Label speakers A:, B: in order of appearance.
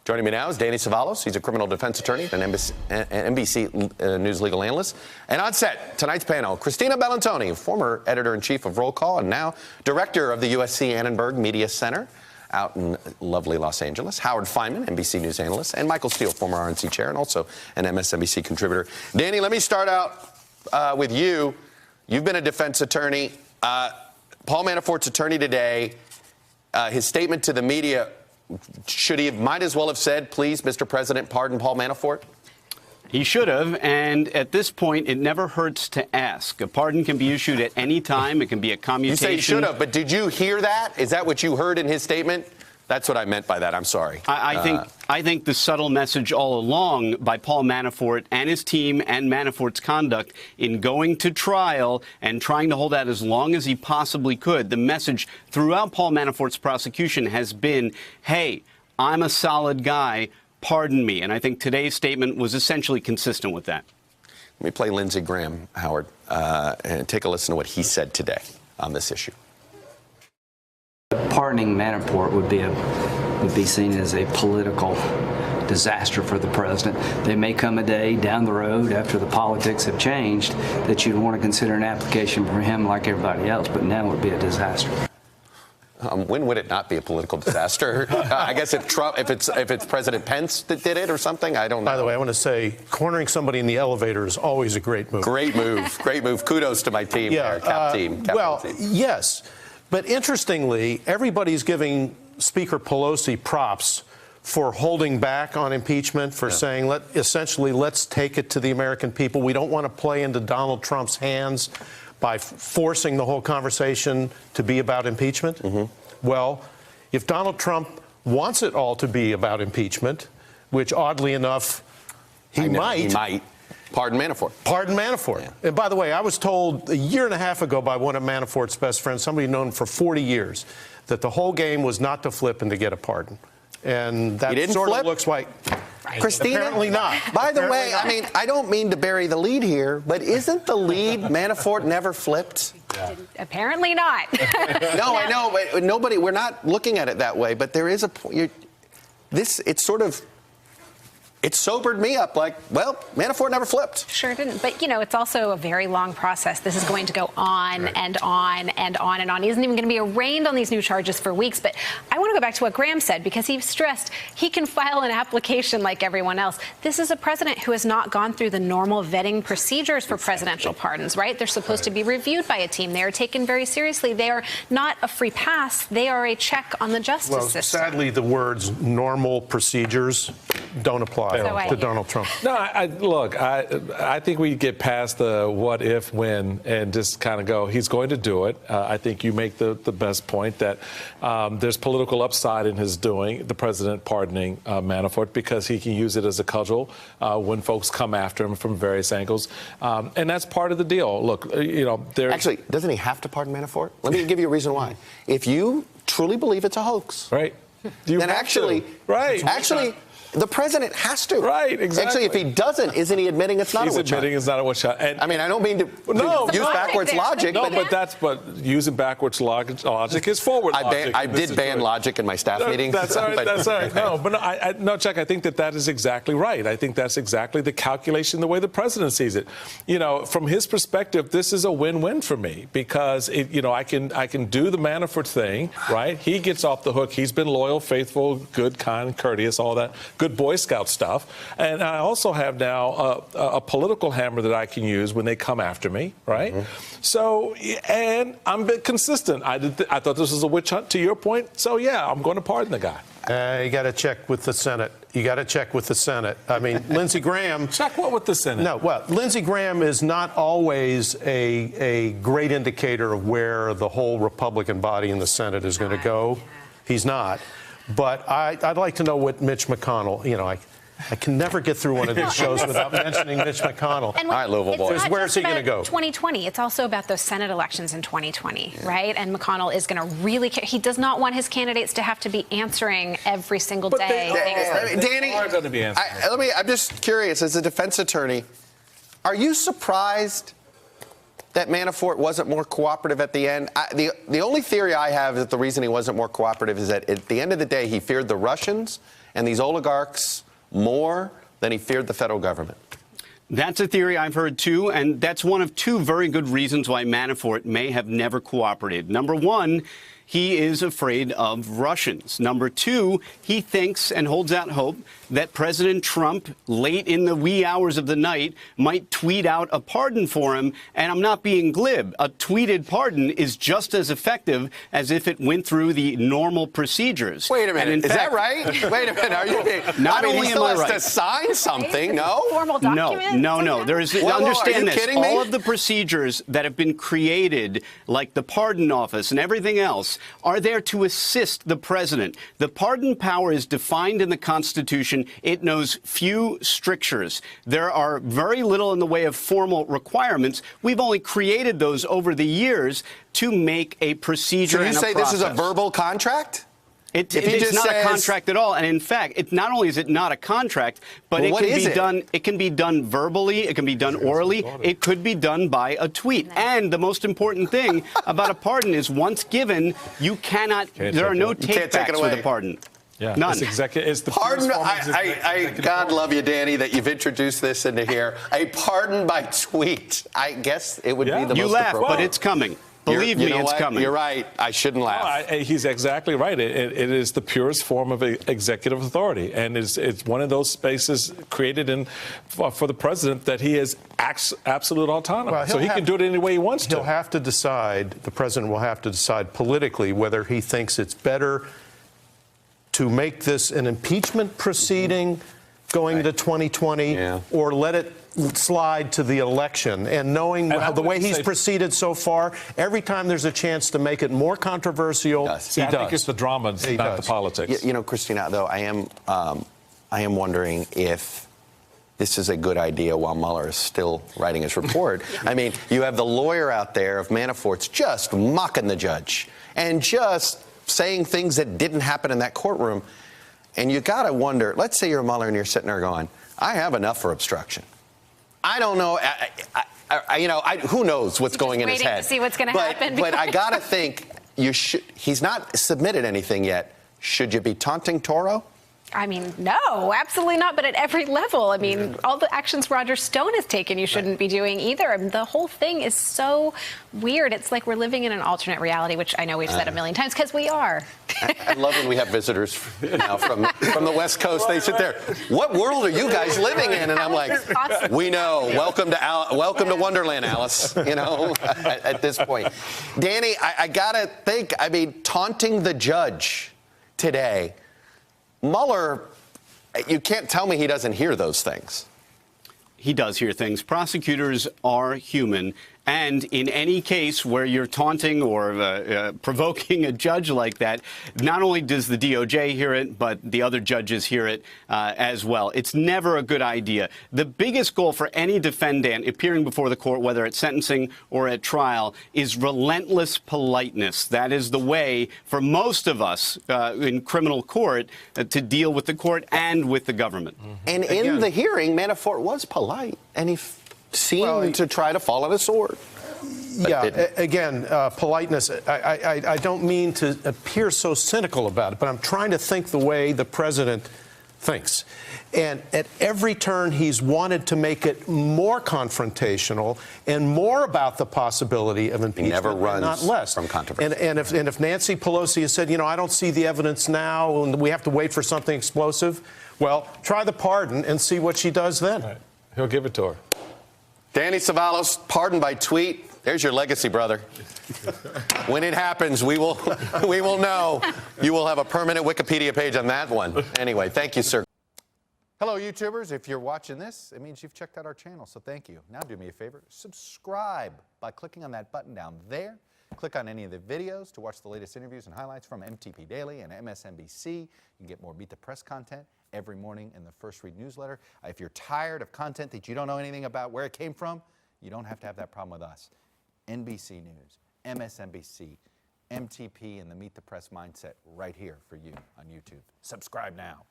A: Joining me now is Danny Cevallos. He's a criminal defense attorney and NBC News legal analyst. And on set, tonight's panel, Christina Bellantoni, former editor-in-chief of Roll Call and now director of the USC Annenberg Media Center out in lovely Los Angeles. Howard Fineman, NBC News analyst, and Michael Steele, former RNC chair and also an MSNBC contributor. Danny, let me start out with you. You've been a defense attorney. Paul Manafort's attorney today, his statement to the media, might as well have said, please, Mr. President, pardon Paul Manafort?
B: He should have, and at this point, it never hurts to ask. A pardon can be issued at any time. It can be a commutation.
A: You say he should have, but did you hear that? Is that what you heard in his statement? That's what I meant by that. I'm sorry.
B: I think the subtle message all along by Paul Manafort and his team and Manafort's conduct in going to trial and trying to hold out as long as he possibly could, the message throughout Paul Manafort's prosecution has been, hey, I'm a solid guy, pardon me. And I think today's statement was essentially consistent with that.
A: Let me play Lindsey Graham, Howard, and take a listen to what he said today on this issue.
C: Pardoning Manafort would be seen as a political disaster for the president. There may come a day down the road after the politics have changed that you'd want to consider an application for him like everybody else, but now it would be a disaster.
A: When would it not be a political disaster? I guess if it's President Pence that did it or something, I don't know.
D: By the way, I want to say cornering somebody in the elevator is always a great move.
A: Great move. Great move. Kudos to my team,
D: yeah,
A: team.
D: Yes. But interestingly, everybody's giving Speaker Pelosi props for holding back on impeachment, for saying, essentially, let's take it to the American people. We don't want to play into Donald Trump's hands by forcing the whole conversation to be about impeachment. Mm-hmm. Well, if Donald Trump wants it all to be about impeachment, which oddly enough, he might.
A: Pardon Manafort.
D: Pardon Manafort. Yeah. And by the way, I was told a year and a half ago by one of Manafort's best friends, somebody known for 40 years, that the whole game was not to flip and to get a pardon. And that sort of looks like...
A: Christina?
D: Apparently not.
A: By the way, I mean, I don't mean to bury the lead here, but isn't the lead Manafort never flipped?
E: Yeah. Apparently not.
A: No, I know, but we're not looking at it that way, but there is a point. It sobered me up like, well, Manafort never flipped.
E: Sure didn't. But, you know, it's also a very long process. This is going to go on and on and on and on. He isn't even going to be arraigned on these new charges for weeks. But I want to go back to what Graham said, because he stressed he can file an application like everyone else. This is a president who has not gone through the normal vetting procedures for presidential pardons, right? They're supposed to be reviewed by a team. They are taken very seriously. They are not a free pass. They are a check on the justice system.
D: Sadly, the words normal procedures don't apply to Donald Trump.
F: No, I think we get past the what, if, when, and just kind of go, he's going to do it. I think you make the best point that there's political upside in his doing, the president pardoning Manafort, because he can use it as a cudgel when folks come after him from various angles. And that's part of the deal. Look, you know,
A: Actually, doesn't he have to pardon Manafort? Let me give you a reason why. If you truly believe it's a hoax,
F: right?
A: Then actually, the president has to.
F: Right, exactly.
A: Actually, if he doesn't, isn't he admitting it's not a witch hunt?
F: He's admitting it's not a witch hunt. And
A: I mean, I don't mean to use backwards logic.
F: No, but using backwards logic is forward logic.
A: I did ban logic in my staff meetings.
F: That's all right. That's all right. No, Chuck, I think that is exactly right. I think that's exactly the calculation, the way the president sees it. You know, from his perspective, this is a win-win for me because, I can do the Manafort thing, right? He gets off the hook. He's been loyal, faithful, good, kind, courteous, all that. Good Boy Scout stuff. And I also have now a political hammer that I can use when they come after me, right? Mm-hmm. So, and I'm a bit consistent. I thought this was a witch hunt, to your point. So, yeah, I'm going to pardon the guy.
D: You got to check with the Senate. I mean, Lindsey Graham...
F: Check what with the Senate?
D: No, well, Lindsey Graham is not always a great indicator of where the whole Republican body in the Senate is going to go. He's not. But I'd like to know what Mitch McConnell, I can never get through one of these shows without mentioning Mitch McConnell.
E: And
A: all right, Louisville boys.
D: Where's he going to go?
E: 2020. It's also about those Senate elections in 2020, right? And McConnell is going to really care. He does not want his candidates to have to be answering every single day.
A: Danny, I'm just curious, as a defense attorney, are you surprised that Manafort wasn't more cooperative at the end? The only theory I have is that the reason he wasn't more cooperative is that at the end of the day, he feared the Russians and these oligarchs more than he feared the federal government.
B: That's a theory I've heard, too, and that's one of two very good reasons why Manafort may have never cooperated. Number one, he is afraid of Russians. Number two, he thinks and holds out hope that President Trump, late in the wee hours of the night, might tweet out a pardon for him. And I'm not being glib. A tweeted pardon is just as effective as if it went through the normal procedures.
A: Wait a minute. Is that right? Wait a minute. Are you not only still has to sign something? No.
E: Formal document?
B: No. There is.
A: Whoa,
B: understand
A: are you
B: this.
A: kidding me?
B: All of the procedures that have been created, like the pardon office and everything else, are there to assist the president. The pardon power is defined in the Constitution. It knows few strictures. There are very little in the way of formal requirements. We've only created those over the years to make a procedure
A: So you
B: and a
A: say
B: process.
A: this is a verbal contract?
B: It's
A: just
B: not
A: says-
B: a contract at all, and in fact, not only is it not a contract, but
A: Well,
B: it
A: what
B: can
A: is
B: be
A: it?
B: done. It can be done verbally. It can be done orally. It could be done by a tweet. And the most important thing about a pardon is, once given, you cannot. There are no
A: can't take it
B: takebacks with
A: away.
B: a pardon.
F: Yeah,
B: None.
F: It's the
A: Pardon,
F: purest form of executive
A: God
F: power.
A: love you, Danny, that you've introduced this into here. A pardon by tweet. I guess it would be the
B: You
A: most
B: laugh,
A: appropriate.
B: but it's coming.
A: You're-
B: Believe
A: you
B: me,
A: know
B: it's
A: what?
B: coming.
A: You're right. I shouldn't laugh.
F: He's exactly right. It is the purest form of executive authority, and it's one of those spaces created for the president that he has absolute autonomy.
D: Well,
F: so he can do it any way he wants to.
D: He'll have to decide, the president will have to decide politically whether he thinks it's better to make this an impeachment proceeding going to 2020
A: Yeah.
D: or let it slide to the election. And knowing
F: And I
D: the way
F: wouldn't
D: he's
F: say-
D: proceeded so far, every time there's a chance to make it more controversial,
A: Does.
F: See,
D: he
F: I
D: does.
F: think it's the drama,
D: He
F: not
D: does.
F: the politics.
A: You know, Christina, though, I am wondering if this is a good idea while Mueller is still writing his report. I mean, you have the lawyer out there of Manafort's just mocking the judge and just saying things that didn't happen in that courtroom. And you got to wonder, let's say you're Mueller and you're sitting there going, I have enough for obstruction. I don't know. Who knows what's going in his
E: waiting
A: head?
E: to see what's gonna
A: But-
E: happen.
A: But I got to think he's not submitted anything yet. Should you be taunting Toro?
E: I mean, no, absolutely not. But at every level, I mean, all the actions Roger Stone has taken, you shouldn't be doing either. I mean, the whole thing is so weird. It's like we're living in an alternate reality, which I know we've said a million times, because we are.
A: I love when we have visitors now from the West Coast. They sit there. What world are you guys living in? And I'm like,
E: How is this possible?
A: we know. Welcome to Wonderland, Alice. You know, at this point, Danny, I gotta think. I mean, taunting the judge today. Mueller, you can't tell me he doesn't hear those things.
B: He does hear things. Prosecutors are human. And in any case where you're taunting or provoking a judge like that, not only does the DOJ hear it, but the other judges hear it as well. It's never a good idea. The biggest goal for any defendant appearing before the court, whether at sentencing or at trial, is relentless politeness. That is the way for most of us in criminal court to deal with the court and with the government.
A: And in the hearing, Manafort was polite, and he seemed to try to fall on his sword.
D: Again, politeness. I don't mean to appear so cynical about it, but I'm trying to think the way the president thinks. And at every turn, he's wanted to make it more confrontational and more about the possibility of impeachment,
A: never
D: and
A: runs
D: not less.
A: from controversy.
D: And if Nancy Pelosi has said, I don't see the evidence now, and we have to wait for something explosive, well, try the pardon and see what she does then.
F: Right. He'll give it to her.
A: Danny Savalos, pardon by tweet. There's your legacy, brother. When it happens, we will know. You will have a permanent Wikipedia page on that one. Anyway, thank you, sir. Hello, YouTubers. If you're watching this, it means you've checked out our channel, so thank you. Now do me a favor. Subscribe by clicking on that button down there. Click on any of the videos to watch the latest interviews and highlights from MTP Daily and MSNBC. You can get more Beat the Press content every morning in the First Read newsletter. If you're tired of content that you don't know anything about where it came from, you don't have to have that problem with us. NBC News, MSNBC, MTP, and the Meet the Press mindset right here for you on YouTube. Subscribe now.